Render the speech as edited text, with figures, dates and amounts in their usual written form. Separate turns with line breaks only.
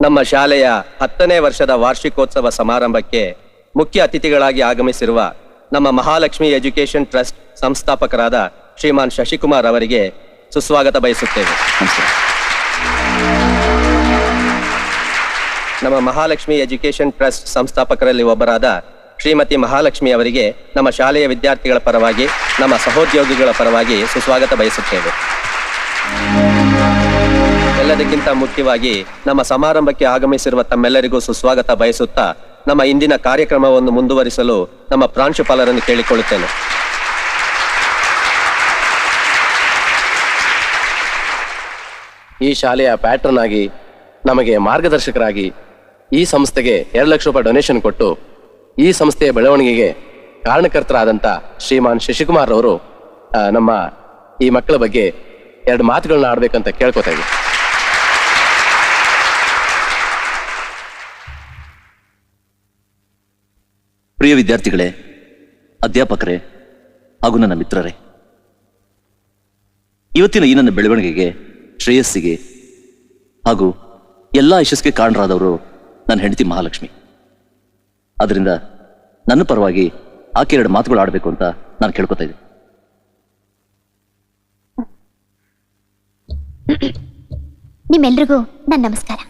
ನಮ್ಮ ಶಾಲೆಯ 10ನೇ ವರ್ಷದ ವಾರ್ಷಿಕೋತ್ಸವ ಸಮಾರಂಭಕ್ಕೆ ಮುಖ್ಯ ಅತಿಥಿಗಳಾಗಿ ಆಗಮಿಸಿರುವ ನಮ್ಮ ಮಹಾಲಕ್ಷ್ಮಿ ಎಜುಕೇಶನ್ ಟ್ರಸ್ಟ್ ಸಂಸ್ಥಾಪಕರಾದ ಶ್ರೀಮಾನ್ ಶಶಿಕುಮಾರ್ ಅವರಿಗೆ ಸುಸ್ವಾಗತ ಬಯಸುತ್ತೇವೆ. ನಮ್ಮ ಮಹಾಲಕ್ಷ್ಮಿ ಎಜುಕೇಶನ್ ಟ್ರಸ್ಟ್ ಸಂಸ್ಥಾಪಕರಲ್ಲಿ ಒಬ್ಬರಾದ ಶ್ರೀಮತಿ ಮಹಾಲಕ್ಷ್ಮಿ ಅವರಿಗೆ ನಮ್ಮ ಶಾಲೆಯ ವಿದ್ಯಾರ್ಥಿಗಳ ಪರವಾಗಿ, ನಮ್ಮ ಸಹೋದ್ಯೋಗಿಗಳ ಪರವಾಗಿ ಸುಸ್ವಾಗತ ಬಯಸುತ್ತೇವೆ. ಎಲ್ಲದಕ್ಕಿಂತ ಮುಖ್ಯವಾಗಿ ನಮ್ಮ ಸಮಾರಂಭಕ್ಕೆ ಆಗಮಿಸಿರುವ ತಮ್ಮೆಲ್ಲರಿಗೂ ಸುಸ್ವಾಗತ ಬಯಸುತ್ತಾ ನಮ್ಮ ಇಂದಿನ ಕಾರ್ಯಕ್ರಮವನ್ನು ಮುಂದುವರಿಸಲು ನಮ್ಮ ಪ್ರಾಂಶುಪಾಲರನ್ನು ಕೇಳಿಕೊಳ್ಳುತ್ತೇನೆ.
ಈ ಶಾಲೆಯ ಪ್ಯಾಟ್ರನ್ ಆಗಿ ನಮಗೆ ಮಾರ್ಗದರ್ಶಕರಾಗಿ ಈ ಸಂಸ್ಥೆಗೆ 2 ಲಕ್ಷ ರೂಪಾಯಿ ಡೊನೇಷನ್ ಕೊಟ್ಟು ಈ ಸಂಸ್ಥೆಯ ಬೆಳವಣಿಗೆಗೆ ಕಾರಣಕರ್ತರಾದಂಥ ಶ್ರೀಮಾನ್ ಶಶಿಕುಮಾರ್ ಅವರು ನಮ್ಮ ಈ ಮಕ್ಕಳ ಬಗ್ಗೆ 2 ಮಾತುಗಳನ್ನ ಆಡ್ಬೇಕಂತ ಕೇಳ್ಕೊತಾ ಇದ್ದೀವಿ.
ಪ್ರಿಯ ವಿದ್ಯಾರ್ಥಿಗಳೇ, ಅಧ್ಯಾಪಕರೇ ಹಾಗೂ ನನ್ನ ಮಿತ್ರರೇ, ಇವತ್ತಿನ ಈ ನನ್ನ ಬೆಳವಣಿಗೆಗೆ, ಶ್ರೇಯಸ್ಸಿಗೆ ಹಾಗೂ ಎಲ್ಲ ಯಶಸ್ಸಿಗೆ ಕಾರಣರಾದವರು ನನ್ನ ಹೆಂಡತಿ ಮಹಾಲಕ್ಷ್ಮಿ. ಅದರಿಂದ ನನ್ನ ಪರವಾಗಿ ಆಕೆ 2 ಮಾತುಗಳು ಆಡಬೇಕು ಅಂತ ನಾನು ಕೇಳ್ಕೊತಾ ಇದ್ದೀನಿ.
ನಿಮ್ಮೆಲ್ರಿಗೂ ನನ್ನ ನಮಸ್ಕಾರ.